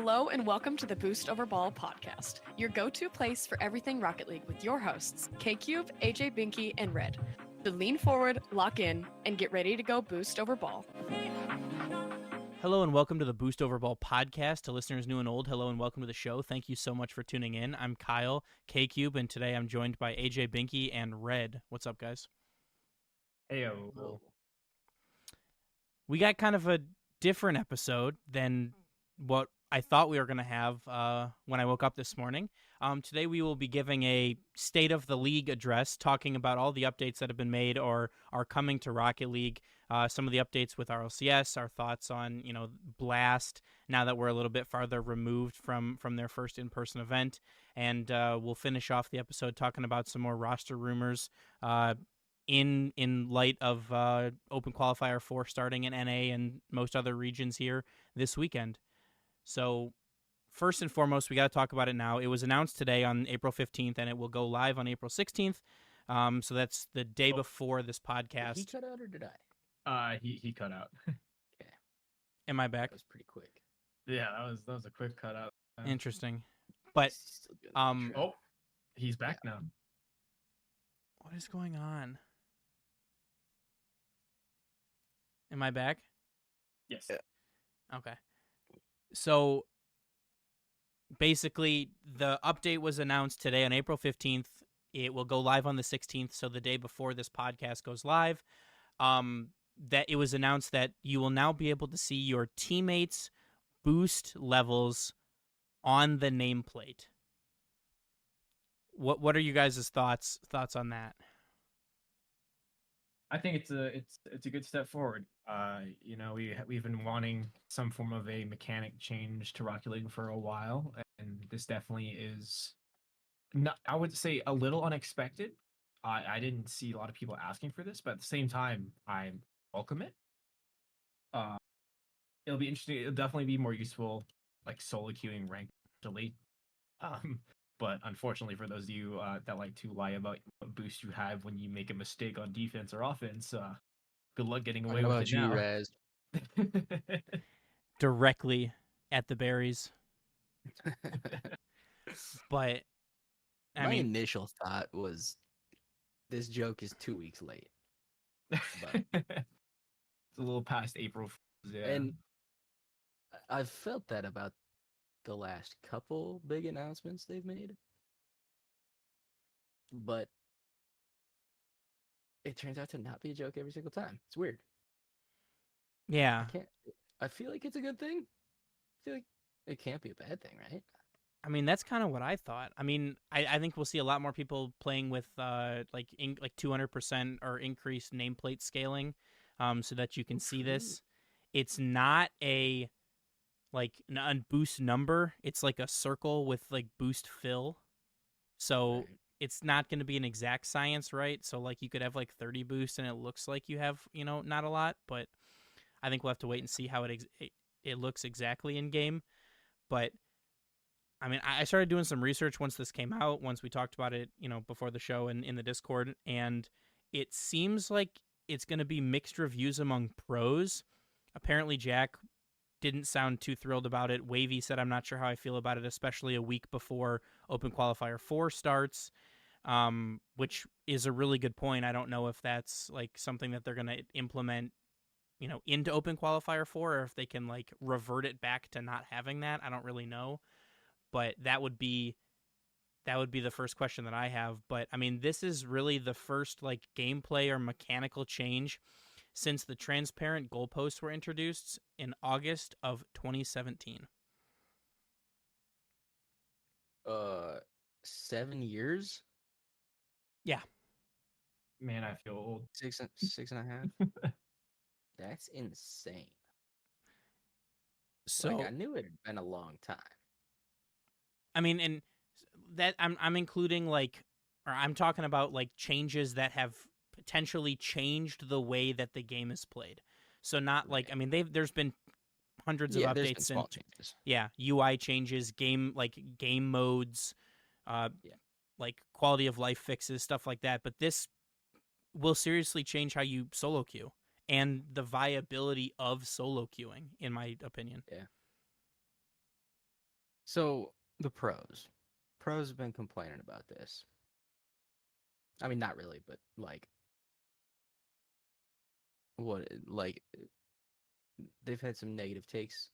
Hello and welcome to the Boost Over Ball podcast, your go-to place for everything Rocket League with your hosts, K-Cube, AJ Binky, and Red. So lean forward, lock in, and get ready to go Boost Over Ball. Hello and welcome to the Boost Over Ball podcast. To listeners new and old, hello and welcome to the show. Thank you so much for tuning in. I'm Kyle, K-Cube, and today I'm joined by AJ Binky and Red. What's up, guys? Heyo. We got kind of a different episode than what I thought we were going to have when I woke up this morning. Today we will be giving a State of the League address, talking about all the updates that have been made or are coming to Rocket League, some of the updates with RLCS, our thoughts on, Blast, now that we're a little bit farther removed from their first in-person event, and we'll finish off the episode talking about some more roster rumors in light of Open Qualifier 4 starting in NA and most other regions here this weekend. So first and foremost, we got to talk about it now. It was announced today on April 15th, and it will go live on April 16th. So that's the day before this podcast. Did he cut out or did I? He cut out. Okay. Am I back? That was pretty quick. Yeah, that was a quick cutout. Interesting. But Still doing the intro. Oh, he's back now. what is going on? Am I back? Yes. Yeah. Okay. So basically, the update was announced today on April 15th. It will go live on the 16th, so the day before this podcast goes live. That it was announced that you will now be able to see your teammates' boost levels on the nameplate. What are you guys' thoughts on that? I think it's a good step forward. We've been wanting some form of a mechanic change to Rocket League for a while, and this definitely is not, I would say, a little unexpected. I didn't see a lot of people asking for this, but at the same time, I welcome it. It'll be interesting. It'll definitely be more useful, like solo queuing rank delete. But unfortunately, for those of you that like to lie about what boost you have when you make a mistake on defense or offense, good luck getting away with it now. Raz? Directly at the berries. But I My mean, initial thought was this joke is 2 weeks late. But- It's a little past April Fools, yeah. And I've felt that about the last couple big announcements they've made. But it turns out to not be a joke every single time. It's weird. yeah. I feel like it's a good thing. I feel like it can't be a bad thing, right? I mean, that's kind of what I thought. I mean, I think we'll see a lot more people playing with like 200% or increased nameplate scaling, so that you can see this. It's not a boost number. It's like a circle with like boost fill. So Right. it's not going to be an exact science, right? So like you could have like 30 boosts and it looks like you have, not a lot, but I think we'll have to wait and see how it looks exactly in game. But I mean, I started doing some research once this came out, once we talked about it, before the show and in the Discord, and it seems like it's going to be mixed reviews among pros. Apparently, Jack didn't sound too thrilled about it. Wavy said, I'm not sure how I feel about it, especially a week before Open Qualifier 4 starts, which is a really good point. I don't know if that's like something that they're going to implement, into Open Qualifier 4, or if they can like revert it back to not having that. I don't really know. But that would be the first question that I have. But I mean, this is really the first like gameplay or mechanical change since the transparent goalposts were introduced in August of 2017. 7 years? Yeah. Man, I feel old. Six and a half? That's insane. So Like, I knew it had been a long time. I mean, and that I'm including like, or I'm talking about like changes that have potentially changed the way that the game is played. So not like, I mean, there's been hundreds of There's been updates small and changes. UI changes, game modes, like quality of life fixes, stuff like that. But this will seriously change how you solo queue and the viability of solo queuing, in my opinion. Yeah. So the pros. Pros have been complaining about this. I mean, not really, but like, like they've had some negative takes,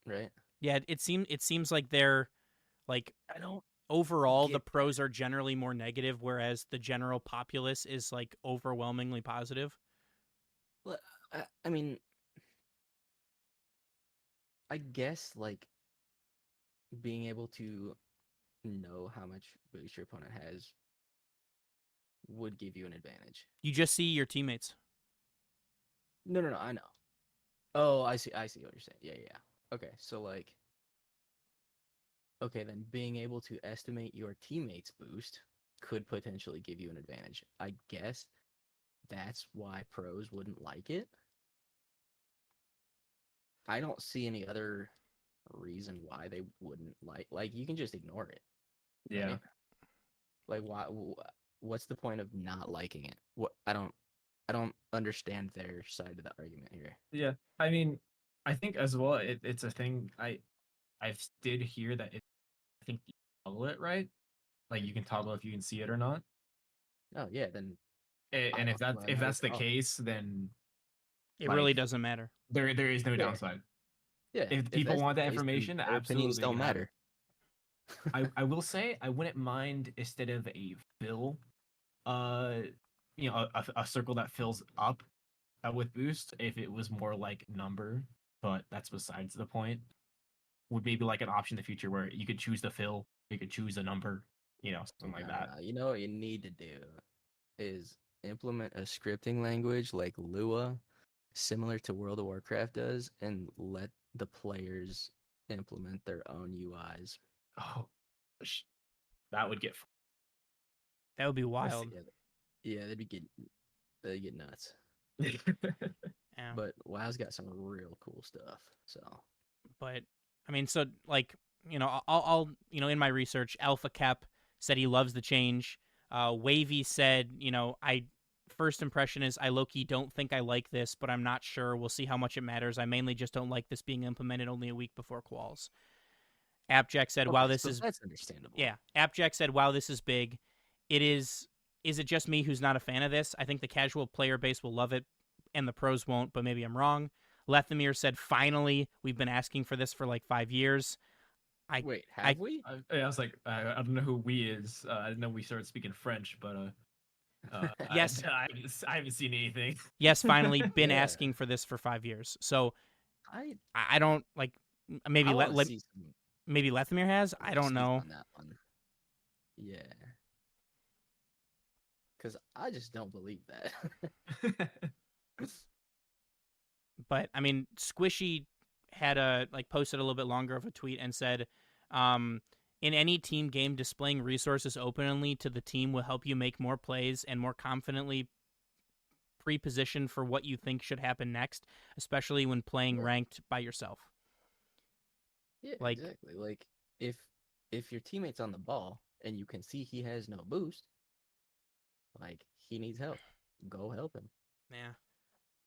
right? Yeah, it seems like they're like I don't overall the get pros are generally more negative, whereas the general populace is like overwhelmingly positive. Well, I mean, I guess like being able to know how much boost your opponent has would give you an advantage. You just see your teammates. No, I know. Oh, I see what you're saying. Yeah, yeah. Okay, so like, okay, then being able to estimate your teammates' boost could potentially give you an advantage. I guess that's why pros wouldn't like it. I don't see any other reason why they wouldn't like you can just ignore it, Yeah. right? Like what's the point of not liking it? What I don't understand their side of the argument here. Yeah. I mean, I think as well it's a thing I did hear that I think you toggle it, right? Like you can toggle if you can see it or not. Oh yeah, then And if why if have that's it the off? case, then It like really doesn't matter. there is no Yeah. downside. Yeah, If if people that's want the that case, then information, their opinions absolutely they don't can have it. matter. I will say I wouldn't mind instead of a fill, uh, a circle that fills up with boost if it was more like number, but that's besides the point. Would maybe like an option in the future where you could choose the fill, you could choose a number, something like that. No. You know what you need to do is implement a scripting language like Lua, similar to World of Warcraft does, and let the players implement their own UIs. Oh, that would get. That would be wild. Yeah, they'd get nuts. Yeah. But WoW's got some real cool stuff. So But I mean, so like I'll in my research, Alpha Cap said he loves the change. Wavy said, I first impression is I low-key don't think I like this, but I'm not sure. We'll see how much it matters. I mainly just don't like this being implemented only a week before quals. Appjack said, "Wow, this is that's understandable." yeah." Appjack said, "Wow, this is big. It is. Is it just me who's not a fan of this? I think the casual player base will love it, and the pros won't. But maybe I'm wrong." Lethamir said, "Finally, we've been asking for this for like 5 years." Wait, have we? I was like, I don't know who we is. I didn't know we started speaking French, but Yes. I haven't seen anything. Yes, finally been Yeah. asking for this for 5 years. So I I don't like maybe I wanna see some maybe Lethamir has. I don't receipts know. on that one. Yeah. Because I just don't believe that. But I mean, Squishy had posted a little bit longer of a tweet and said, in any team game, displaying resources openly to the team will help you make more plays and more confidently pre-position for what you think should happen next, especially when playing ranked by yourself. Yeah, Like- exactly. Like if your teammate's on the ball and you can see he has no boost, like he needs help. Go help him. Yeah.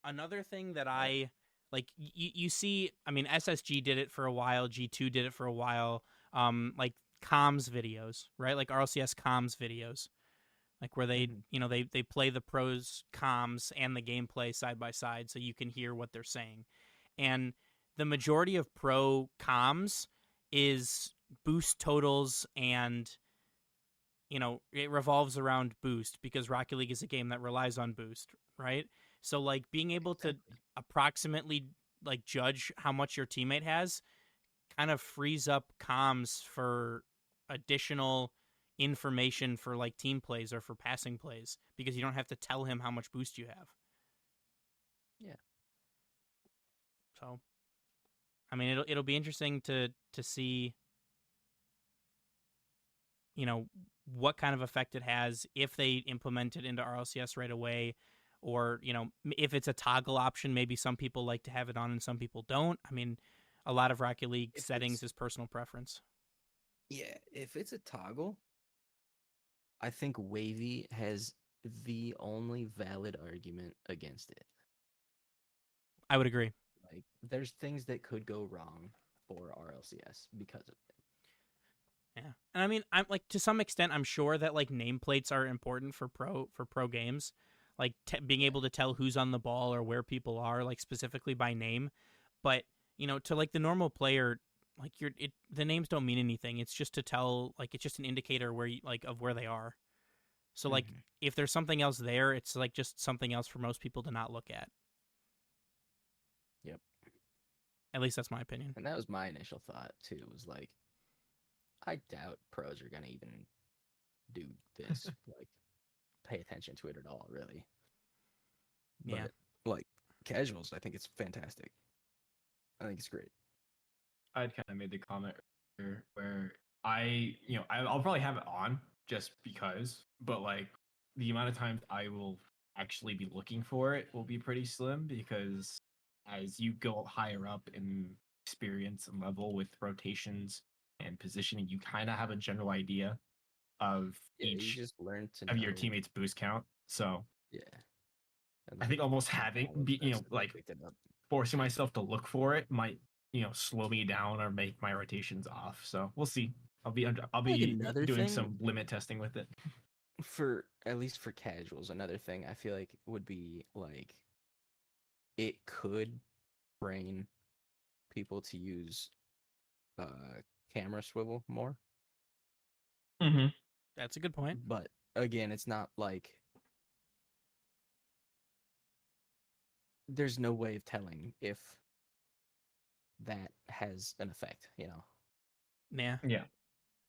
Another thing that I like, you see, I mean, SSG did it for a while, G2 did it for a while, like comms videos, right? Like RLCS comms videos, like where they, they play the pros comms and the gameplay side by side so you can hear what they're saying. And the majority of pro comms is boost totals and, it revolves around boost because Rocket League is a game that relies on boost, right? So like being able to approximately like judge how much your teammate has kind of frees up comms for additional information for like team plays or for passing plays because you don't have to tell him how much boost you have. Yeah. So I mean it'll be interesting to see what kind of effect it has if they implement it into RLCS right away. Or, if it's a toggle option, maybe some people like to have it on and some people don't. I mean, a lot of Rocket League settings is personal preference. Yeah, if it's a toggle, I think Wavy has the only valid argument against it. I would agree. Like, there's things that could go wrong, for RLCS because of it. Yeah, and I mean, I'm like to some extent, I'm sure that like nameplates are important for pro games, like being able to tell who's on the ball or where people are, like specifically by name. But to like the normal player, like the names don't mean anything. It's just to tell, like it's just an indicator where of where they are. So like if there's something else there, it's like just something else for most people to not look at. Yep. At least that's my opinion. And that was my initial thought too. Was like, I doubt pros are gonna even do this, like pay attention to it at all, really. But Yeah. like casuals, I think it's fantastic. I think it's great. I'd kind of made the comment earlier where I'll probably have it on just because, but like the amount of times I will actually be looking for it will be pretty slim because as you go higher up in experience and level with rotations and positioning, you kind of have a general idea of Yeah, each you just learn to of your know. teammates' boost count. So Yeah. And, I think almost all having of be us have like picked it up. forcing myself to look for it might slow me down or make my rotations off. So we'll see. I'll be another doing thing- some limit testing with it. For at least for casuals, another thing I feel like would be like it could train people to use camera swivel more. Mm-hmm. That's a good point. But again, it's not like there's no way of telling if that has an effect, Yeah. Yeah.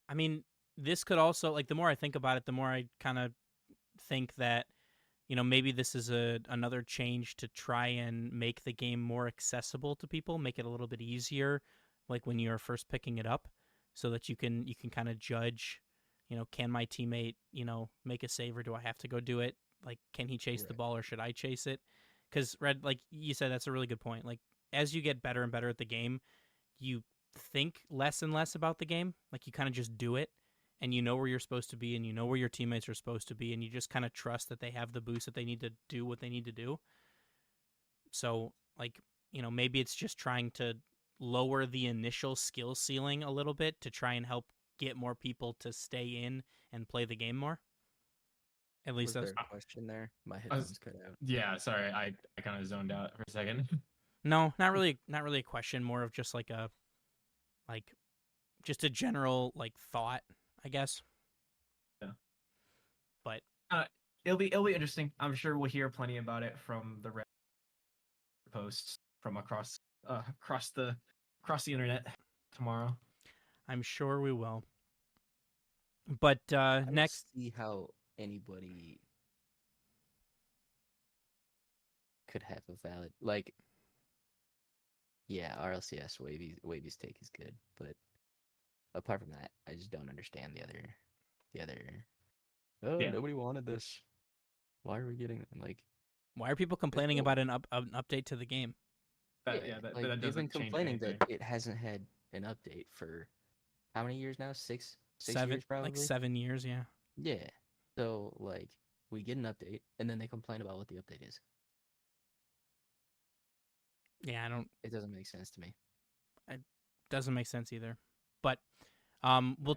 I mean, this could also like the more I think about it, the more I kind of think that maybe this is another change to try and make the game more accessible to people, make it a little bit easier, like when you're first picking it up, so that you can kind of judge, can my teammate make a save or do I have to go do it? Like, can he chase the Right. ball or should I chase it? Because Red, like you said, that's a really good point. Like as you get better and better at the game, you think less and less about the game. Like you kind of just do it and you know where you're supposed to be and you know where your teammates are supposed to be and you just kind of trust that they have the boost that they need to do what they need to do. So like, maybe it's just trying to lower the initial skill ceiling a little bit to try and help get more people to stay in and play the game more. At least Was that's there a question there? My headphones cut out. Yeah. Sorry, I kind of zoned out for a second. no, not really a question, more of just like just a general like thought, I guess. Yeah. But It'll be interesting. I'm sure we'll hear plenty about it from the Reddit posts from across the internet tomorrow. I'm sure we will. But I don't next, see how anybody could have a valid like. Yeah, RLCS Wavy's take is good, but apart from that, I just don't understand the other. Oh, Yeah. nobody wanted this. Why are we getting like? why are people complaining cool. about an update to the game? That like, that they've been doesn't change complaining anything. that it hasn't had an update for how many years now? Six years probably. Like 7 years, yeah. Yeah. So like we get an update and then they complain about what the update is. Yeah, It doesn't make sense to me. doesn't make sense either. But we'll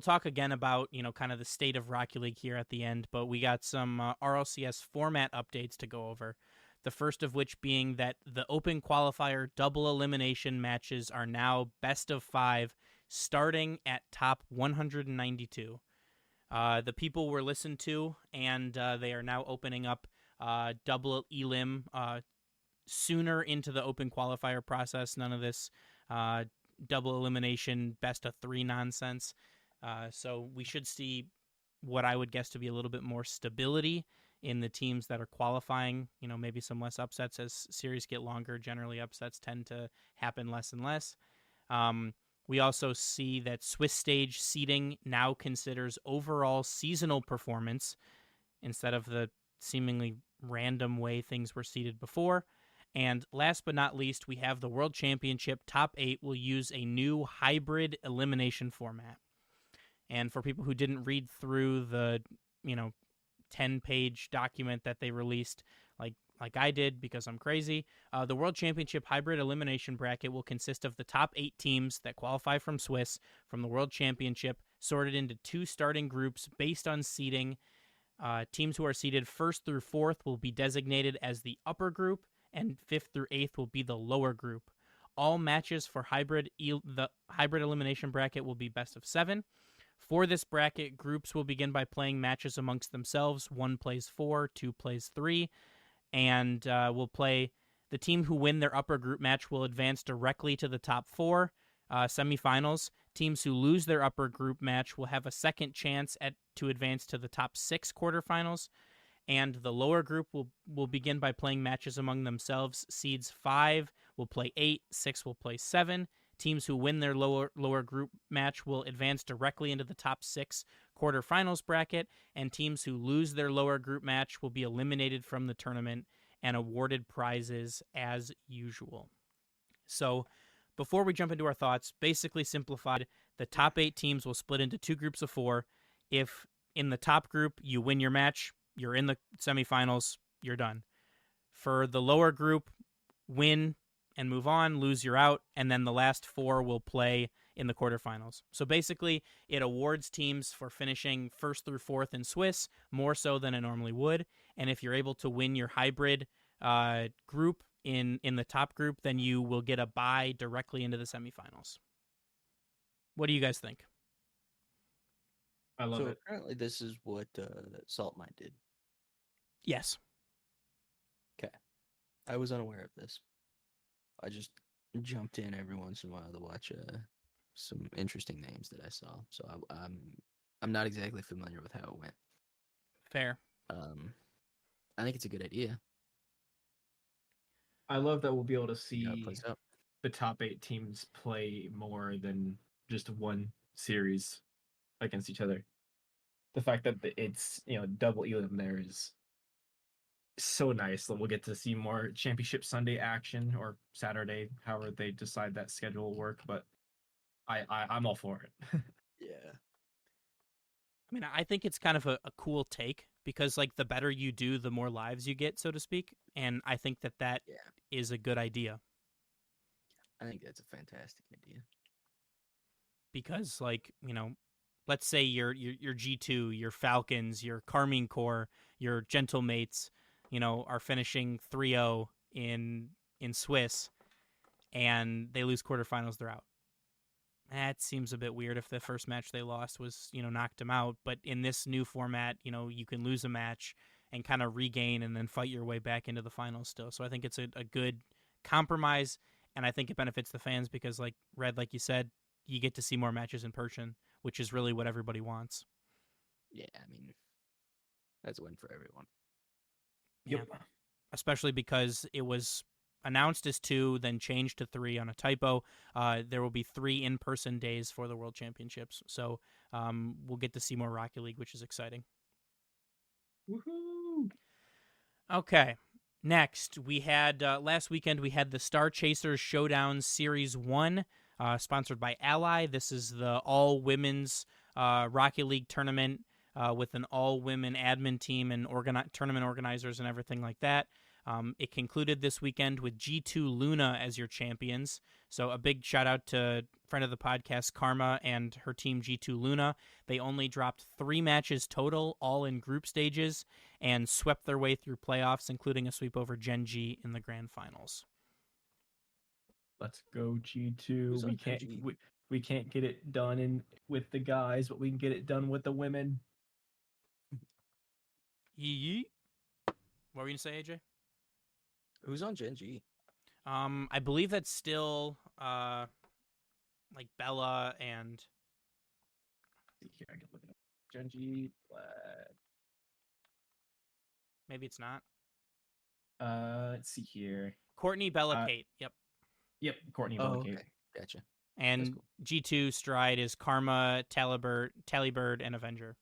talk again about kind of the state of Rocket League here at the end. But we got some RLCS format updates to go over. The first of which being that the open qualifier double elimination matches are now best of 5, starting at top 192. The people were listened to, and they are now opening up double elim sooner into the open qualifier process. None of this double elimination best of 3 nonsense. So we should see what I would guess to be a little bit more stability in the teams that are qualifying. Maybe some less upsets as series get longer. Generally, upsets tend to happen less and less. We also see that Swiss stage seeding now considers overall seasonal performance instead of the seemingly random way things were seeded before. And last but not least, we have the World Championship. Top 8 will use a new hybrid elimination format. And for people who didn't read through the, 10-page document that they released, like I did because I'm crazy. The World Championship Hybrid Elimination Bracket will consist of the top 8 teams that qualify from Swiss from the World Championship, sorted into 2 starting groups based on seeding. Teams who are seeded 1st through 4th will be designated as the upper group, and 5th through 8th will be the lower group. All matches for the hybrid elimination bracket will be best of 7. For this bracket, groups will begin by playing matches amongst themselves. 1 plays 4, 2 plays 3, and will play. The team who win their upper group match will advance directly to the top 4 semifinals. Teams who lose their upper group match will have a second chance to advance to the top 6 quarterfinals. And the lower group will begin by playing matches among themselves. Seeds 5 will play 8, 6 will play 7. Teams who win their lower group match will advance directly into the top 6 quarterfinals bracket, and teams who lose their lower group match will be eliminated from the tournament and awarded prizes as usual. So, before we jump into our thoughts, basically simplified, the top 8 teams will split into 2 groups of 4. If in the top group you win your match, you're in the semifinals, you're done. For the lower group, win and move on, lose, you're out, and then the last 4 will play in the quarterfinals. So basically, it awards teams for finishing 1st through 4th in Swiss, more so than it normally would, and if you're able to win your hybrid group in the top group, then you will get a bye directly into the semifinals. What do you guys think? I love So it. apparently this is what Salt Mine did. Yes. I was unaware of this. I just jumped in every once in a while to watch some interesting names that I saw. So I'm not exactly familiar with how it went. Fair. I think it's a good idea. I love that we'll be able to See how it see plays out. the top 8 teams play more than just one series against each other. The fact that it's double elim there is so nice that we'll get to see more Championship Sunday action or Saturday, however they decide that schedule will work. But I'm all for it. Yeah. I mean, I think it's kind of a cool take because, like, the better you do, the more lives you get, so to speak. And I think that Yeah. is a good idea I think that's a fantastic idea. because, like, let's say your G2, your Falcons, your Carmine Corps, your Gentlemates, are finishing 3-0 in Swiss, and they lose quarterfinals, they're out. That seems a bit weird if the first match they lost was, knocked them out. But in this new format, you can lose a match and kind of regain and then fight your way back into the finals still. So I think it's a good compromise, and I think it benefits the fans because, like Red, like you said, you get to see more matches in person, which is really what everybody wants. Yeah, I mean, that's a win for everyone. Yep. Yeah. Especially because it was announced as 2, then changed to 3 on a typo. There will be 3 in-person days for the World Championships. So we'll get to see more Rocket League, which is exciting. Woohoo! Okay. Next, we had last weekend we had the Star Chasers Showdown Series 1, sponsored by Ally. This is the all-women's Rocket League tournament with an all-women admin team and tournament organizers and everything like that. It concluded this weekend with G2 Luna as your champions. So a big shout out to friend of the podcast, Karma, and her team G2 Luna. They only dropped 3 matches total, all in group stages, and swept their way through playoffs, including a sweep over Gen G in the grand finals. Let's go G2. Who's We on can't Gen G? we can't get it done with the guys, but we can get it done with the women. Yee. What were you gonna say, AJ? Who's on Gen G? I believe that's still like Bella and Here, I can look it up. Gen G. maybe it's not. Let's see here. Courtney, Bella, Kate. Yep. Yep, Courtney Oh, Bellacate. okay. Gotcha. And cool. G2 Stride is Karma, Talibird, and Avenger.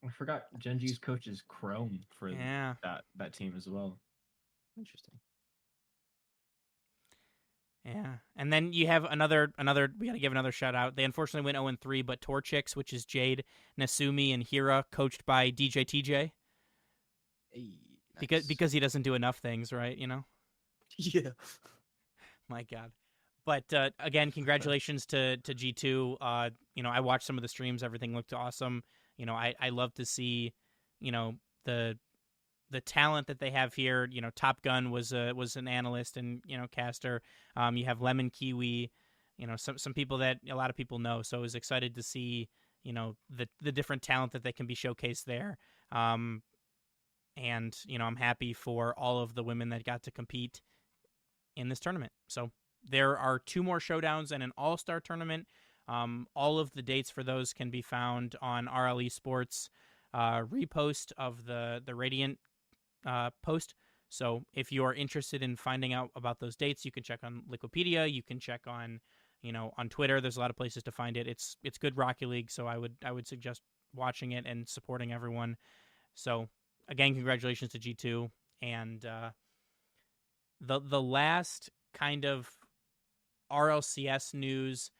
I forgot Gen G's coach is Chrome for Yeah. that team as well. Interesting. Yeah. And then you have another we got to give another shout out. They unfortunately went 0-3, but Torchix, which is Jade, Nasumi, and Hira, coached by DJ TJ, Hey, because nice. he doesn't do enough things, right? You know. Yeah. My God. But again, congratulations to G2. You know, I watched some of the streams. Everything looked awesome. You know, I love to see, you know, the talent that they have here. You know, Top Gun was an analyst and, you know, caster. You have Lemon Kiwi. You know, some people that a lot of people know. So I was excited to see, you know, the different talent that they can be showcased there. And you know, I'm happy for all of the women that got to compete in this tournament. So there are 2 more showdowns and an all-star tournament. All of the dates for those can be found on RLE Sports repost of the Radiant post. So if you are interested in finding out about those dates, you can check on Liquipedia. You can check on, you know, on Twitter. There's a lot of places to find it. It's good Rocket League, so I would suggest watching it and supporting everyone. So again, congratulations to G2 and the last kind of RLCS news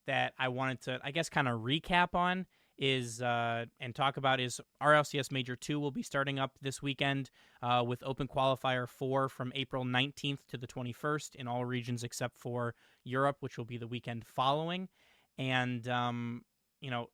that I wanted to, I guess, kind of recap on is and talk about is RLCS Major 2 will be starting up this weekend with Open Qualifier 4 from April 19th to the 21st in all regions except for Europe, which will be the weekend following. And, you know,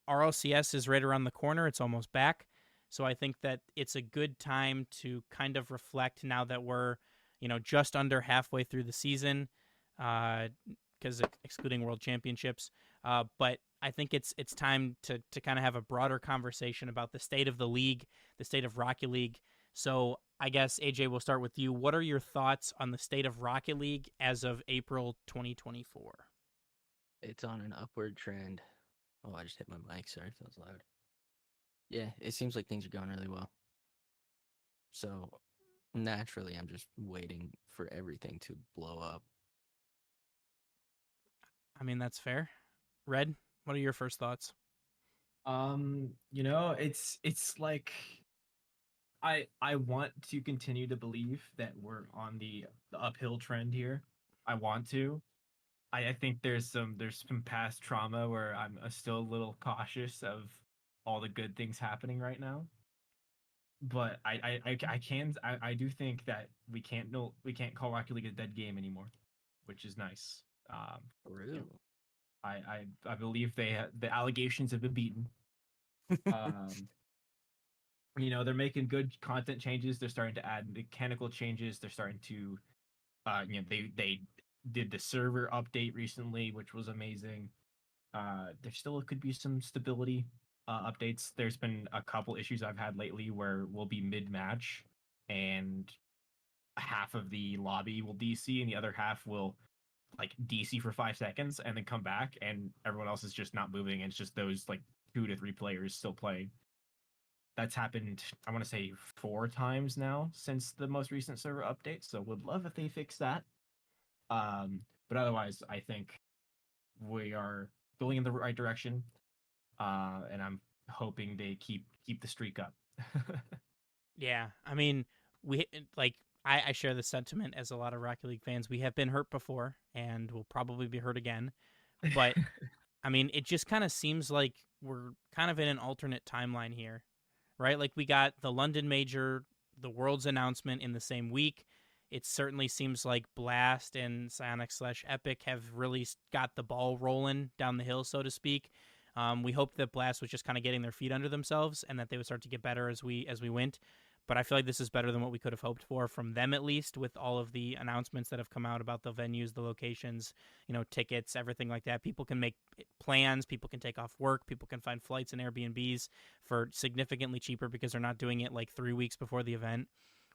RLCS is right around the corner. It's almost back. So I think that it's a good time to kind of reflect now that we're, you know, just under halfway through the season, because excluding World Championships. But I think it's time to kind of have a broader conversation about the state of the league, the state of Rocket League. So I guess, AJ, we'll start with you. What are your thoughts on the state of Rocket League as of April 2024? It's on an upward trend. Oh, I just hit my mic. Sorry if that was loud. Yeah, it seems like things are going really well. So naturally, I'm just waiting for everything to blow up. I mean, that's fair. Red, what are your first thoughts? You know, it's like I want to continue to believe that we're on the uphill trend here. I want to. I think there's some past trauma where I'm still a little cautious of all the good things happening right now. But I do think that we can't call Rocket League a dead game anymore, which is nice. You know, True. I believe the allegations have been beaten. Um, you know, they're making good content changes. They're starting to add mechanical changes. They're starting to, you know, they did the server update recently, which was amazing. There still could be some stability updates. There's been a couple issues I've had lately where we'll be mid match and half of the lobby will DC and the other half will like DC for 5 seconds and then come back and everyone else is just not moving. And it's just those like 2 to 3 players still playing. That's happened, I want to say 4 times now since the most recent server update. So would love if they fix that. But otherwise, I think we are going in the right direction. And I'm hoping they keep the streak up. Yeah, I mean, we like I share the sentiment as a lot of Rocket League fans. We have been hurt before, and we'll probably be hurt again. But I mean, it just kind of seems like we're kind of in an alternate timeline here, right? Like we got the London Major, the World's announcement in the same week. It certainly seems like Blast and Psyonix/Epic have really got the ball rolling down the hill, so to speak. We hoped that Blast was just kind of getting their feet under themselves and that they would start to get better as we went. But I feel like this is better than what we could have hoped for from them, at least, with all of the announcements that have come out about the venues, the locations, you know, tickets, everything like that. People can make plans, people can take off work, people can find flights and Airbnbs for significantly cheaper because they're not doing it like 3 weeks before the event,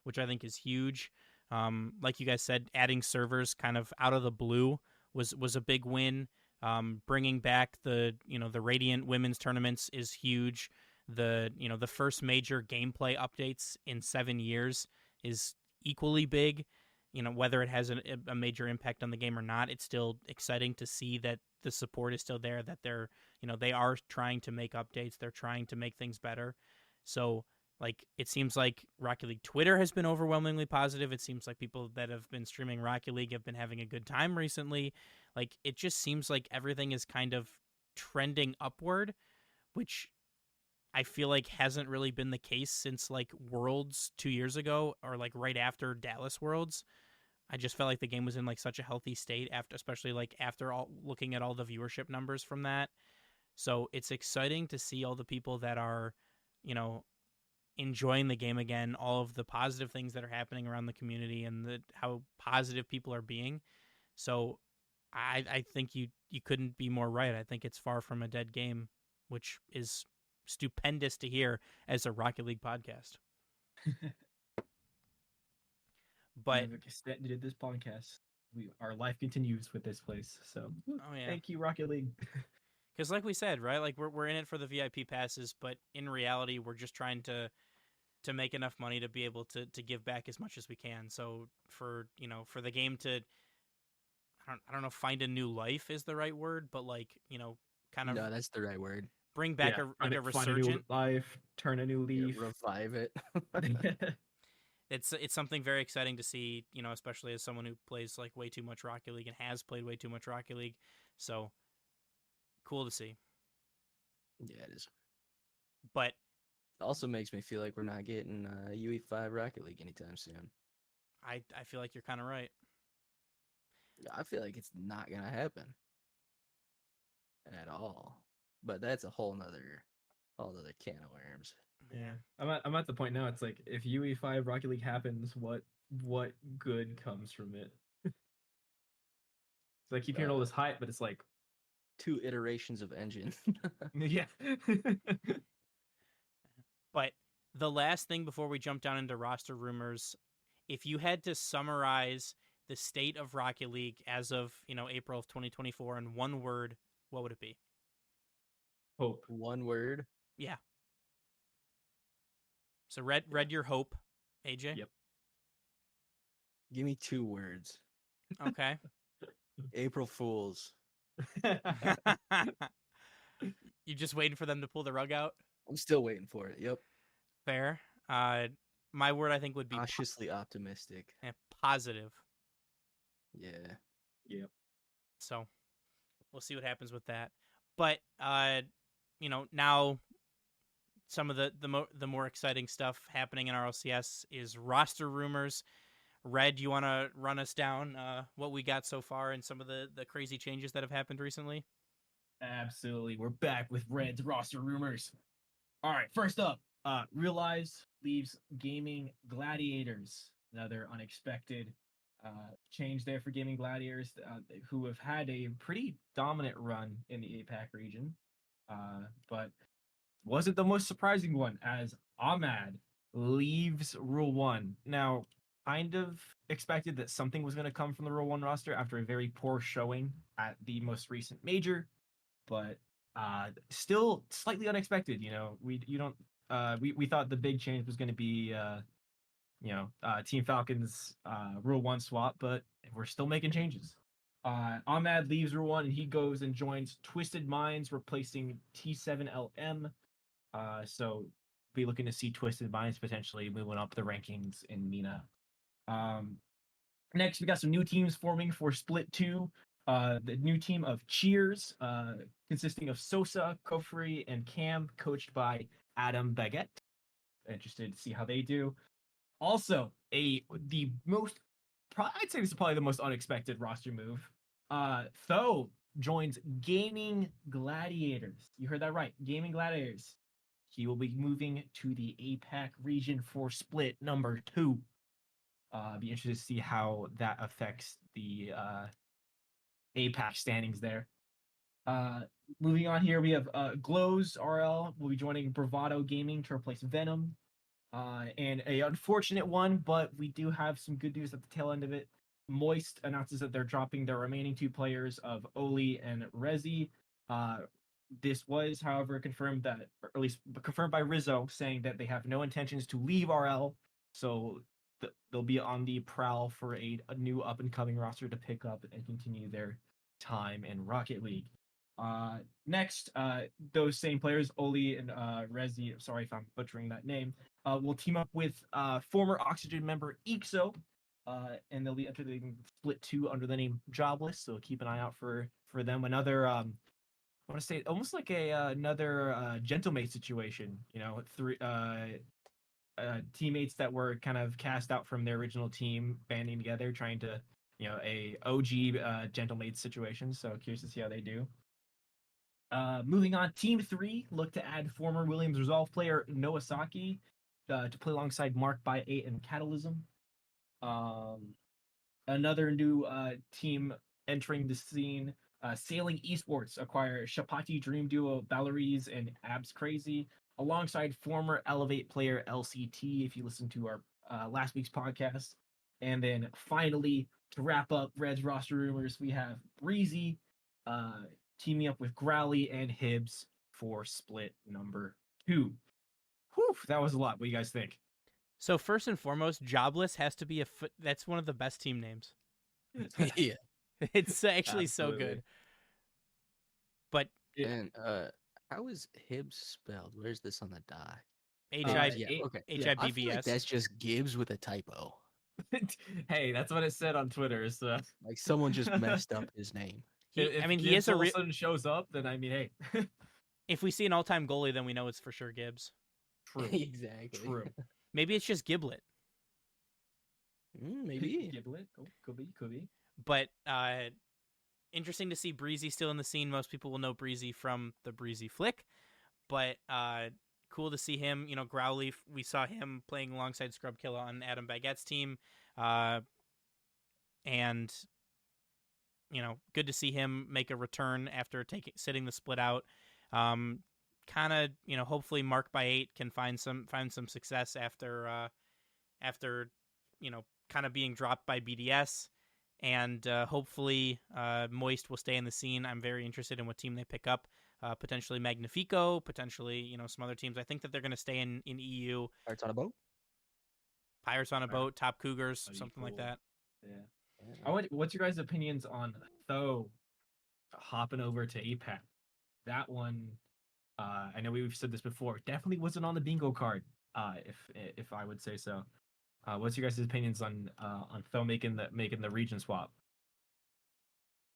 which I think is huge. Like you guys said, adding servers kind of out of the blue was a big win. Bringing back the Radiant women's tournaments is huge. The first major gameplay updates in 7 years is equally big. You know, whether it has a major impact on the game or not, it's still exciting to see that the support is still there, that they are trying to make updates, they're trying to make things better. So like it seems like Rocket League Twitter has been overwhelmingly positive. It seems like people that have been streaming Rocket League have been having a good time recently. Like it just seems like everything is kind of trending upward, which I feel like hasn't really been the case since like Worlds 2 years ago, or like right after Dallas Worlds. I just felt like the game was in like such a healthy state after, especially like after all looking at all the viewership numbers from that. So it's exciting to see all the people that are, you know, enjoying the game again, all of the positive things that are happening around the community, and how positive people are being. So I think you couldn't be more right. I think it's far from a dead game, which is stupendous to hear as a Rocket League podcast. But We've extended this podcast. Our life continues with this place. So yeah, thank you, Rocket League. because like we said, right, like we're in it for the VIP passes, but in reality, we're just trying to make enough money to be able to give back as much as we can. So for for the game to I don't know, find a new life is the right word, but like kind of No, that's the right word. bring back a find a new resurgent. life, turn a new Yeah, leaf. revive it. It's something very exciting to see, especially as someone who plays like way too much Rocket League and has played way too much Rocket League. So cool to see. Yeah, it is. But Also makes me feel like we're not getting UE5 Rocket League anytime soon. I feel like you're kind of right. I feel like it's not gonna happen at all. But that's a whole nother can of worms. Yeah, I'm at the point now. It's like if UE5 Rocket League happens, what good comes from it? So I keep hearing all this hype, but it's like 2 iterations of engine. yeah. But the last thing before we jump down into roster rumors, if you had to summarize the state of Rocket League as of April of 2024 in one word, what would it be? Hope. One word. Yeah. So read your hope, AJ. Yep. Give me 2 words. Okay. April Fools. You just waiting for them to pull the rug out? I'm still waiting for it. Yep. Fair. My word I think would be Cautiously optimistic. positive. Yeah. Yep. So we'll see what happens with that. But now some of the more exciting stuff happening in RLCS is roster rumors. Red, you want to run us down what we got so far and some of the crazy changes that have happened recently? Absolutely. We're back with Red's roster rumors. All right, first up, Realize leaves Gaming Gladiators. Another unexpected change there for Gaming Gladiators, who have had a pretty dominant run in the APAC region, but wasn't the most surprising one as Ahmad leaves Rule 1. Now, kind of expected that something was going to come from the Rule 1 roster after a very poor showing at the most recent major, but still slightly unexpected. We thought the big change was going to be Team Falcon's Rule 1 swap, but we're still making changes. Ahmad leaves Rule 1 and he goes and joins Twisted Minds, replacing T7LM. So be looking to see Twisted Minds potentially moving up the rankings in MENA. Next, we got some new teams forming for Split 2. The new team of Cheers, consisting of Sosa, Kofri, and Cam, coached by Adam Baguette. Interested to see how they do. Also, I'd say this is probably the most unexpected roster move. Tho joins Gaming Gladiators. You heard that right, Gaming Gladiators. He will be moving to the APAC region for Split number 2. Be interested to see how that affects the APAC standings there. Moving on here, we have Glows RL will be joining Bravado Gaming to replace Venom. And a unfortunate one, but we do have some good news at the tail end of it. Moist announces that they're dropping their remaining 2 players of Oli and Rezi. This was, however, confirmed or at least confirmed by Rizzo, saying that they have no intentions to leave RL. So they'll be on the prowl for a new up-and-coming roster to pick up and continue their time in Rocket League. Next, those same players, Oli and Rezi, sorry if I'm butchering that name, will team up with former Oxygen member Ixo, and they'll be entering Split 2 under the name Jobless, so keep an eye out for them. Another want to say almost like a another gentlemate situation. You know, three teammates that were kind of cast out from their original team banding together, trying to a OG gentlemate situation. So curious to see how they do. Moving on, Team 3 look to add former Williams Resolve player Noah Saki to play alongside Mark by 8 and Catalysm. Another new team entering the scene, Sailing Esports acquire Chapati Dream Duo Valeries and Abs Crazy alongside former Elevate player LCT, if you listen to our last week's podcast. And then finally, to wrap up Red's roster rumors, we have Breezy teaming up with Growly and Hibbs for split number 2. Whew, that was a lot. What do you guys think? So first and foremost, Jobless has to be that's one of the best team names. Yeah. It's actually so good. But And how is Hibbs spelled? Where's this on the doc? HIBBS. I feel like that's just Gibbs with a typo. Hey, that's what it said on Twitter. So Like someone just messed up his name. if he Gibbs is all of a sudden shows up, then I mean, hey. If we see an all-time goalie, then we know it's for sure Gibbs. True. Exactly. True. Maybe it's just Giblet. Maybe. Giblet. Oh, could be. But interesting to see Breezy still in the scene. Most people will know Breezy from the Breezy Flick, but cool to see him. You know, Growly, we saw him playing alongside Scrub Killa on Adam Baguette's team, and you know, good to see him make a return after sitting the split out. Kind of, you know, hopefully Mark by 8 can find some success after you know, kind of being dropped by BDS. And hopefully Moist will stay in the scene. I'm very interested in what team they pick up. Potentially Magnifico, potentially, you know, some other teams. I think that they're going to stay in EU. Pirates on a boat? Pirates on a boat, Top Cougars, That'd be something like cool. that. Yeah. What's your guys' opinions on Tho hopping over to APAC? That one, I know we've said this before, definitely wasn't on the bingo card, if I would say so. What's your guys' opinions on Tho making the region swap?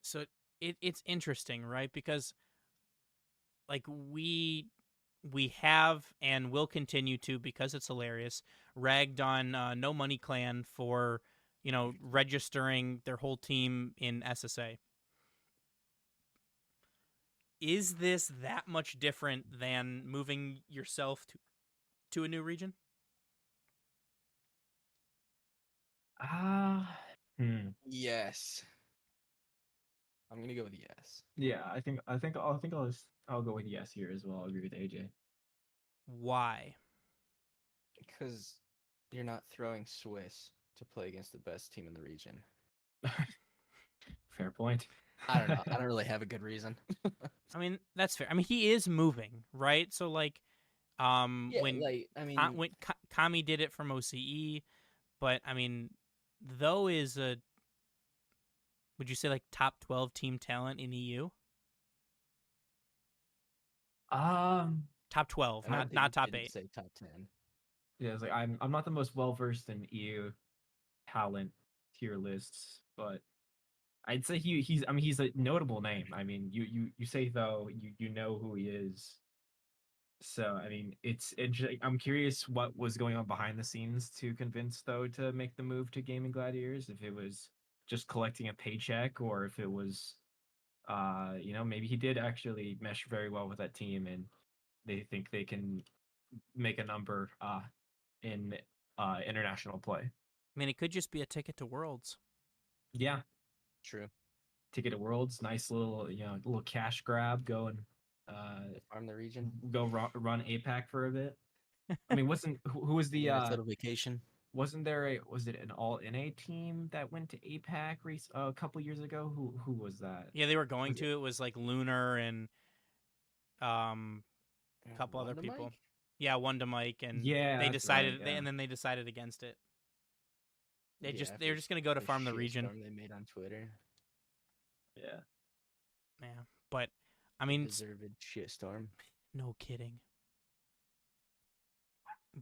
So it's interesting, right? Because like we have and will continue to, because it's hilarious, ragged on No Money Clan for, you know, registering their whole team in SSA. Is this that much different than moving yourself to a new region? Yes. I'm gonna go with yes. Yeah, I think I'll go with yes here as well. I'll agree with AJ. Why? Because you're not throwing Swiss to play against the best team in the region. Fair point. I don't know. I don't really have a good reason. I mean, that's fair. I mean, he is moving, right? So like, when Kami did it from OCE, but I mean, Tho is a, would you say like top 12 team talent in EU? Top 12, not top 8. Say top 10. Yeah, it's like I'm not the most well versed in EU talent tier lists, but I'd say he's a notable name. I mean, you say Tho, you know who he is. So I mean, it's interesting. I'm curious what was going on behind the scenes to convince Tho to make the move to Gaming Gladiators. If it was just collecting a paycheck, or if it was, you know, maybe he did actually mesh very well with that team, and they think they can make a number in international play. I mean, it could just be a ticket to Worlds. Yeah, True. ticket to Worlds, nice little little cash grab. Go and Farm the region. go run APAC for a bit. I mean, who was the Nice little vacation. wasn't there was it an all NA team that went to APAC a couple years ago? Who was that? Yeah, they were going Was to. It was like Lunar and a couple other Wanda people. Mike? Yeah, Wanda Mike, and Yeah, they that's decided, right, yeah. and then they decided against it. They Yeah, were just gonna go to farm the region. shitstorm they made on Twitter. Yeah. Yeah, but I mean, Deserved shitstorm. no kidding.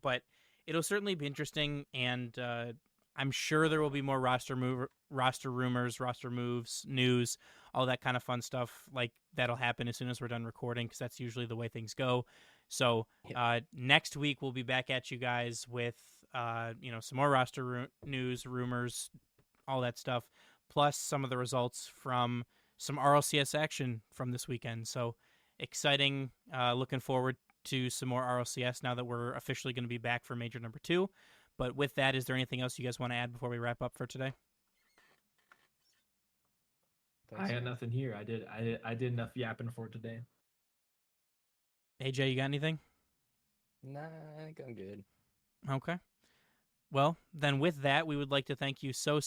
But it'll certainly be interesting, and I'm sure there will be more roster rumors, roster moves, news, all that kind of fun stuff. Like that'll happen as soon as we're done recording, because that's usually the way things go. So next week we'll be back at you guys with some more roster news, rumors, all that stuff, plus some of the results from some RLCS action from this weekend. So exciting! Looking forward to some more RLCS now that we're officially going to be back for Major number 2. But with that, is there anything else you guys want to add before we wrap up for today? I had nothing here. I did enough yapping for today. AJ, you got anything? Nah, I think I'm good. Okay. Well, then with that, we would like to thank you so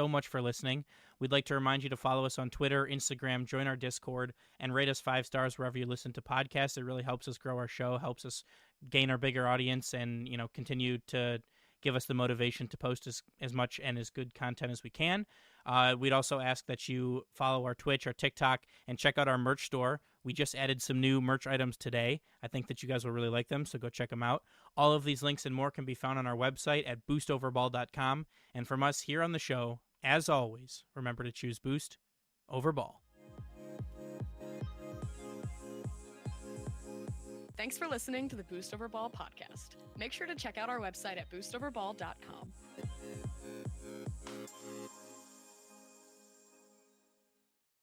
much for listening. We'd like to remind you to follow us on Twitter, Instagram, join our Discord, and rate us 5 stars wherever you listen to podcasts. It really helps us grow our show, helps us gain our bigger audience, and continue to give us the motivation to post as much and as good content as we can. We'd also ask that you follow our Twitch, our TikTok, and check out our merch store. We just added some new merch items today. I think that you guys will really like them, so go check them out. All of these links and more can be found on our website at boostoverball.com. And from us here on the show, as always, remember to choose Boost over Ball. Thanks for listening to the Boost Over Ball podcast. Make sure to check out our website at boostoverball.com.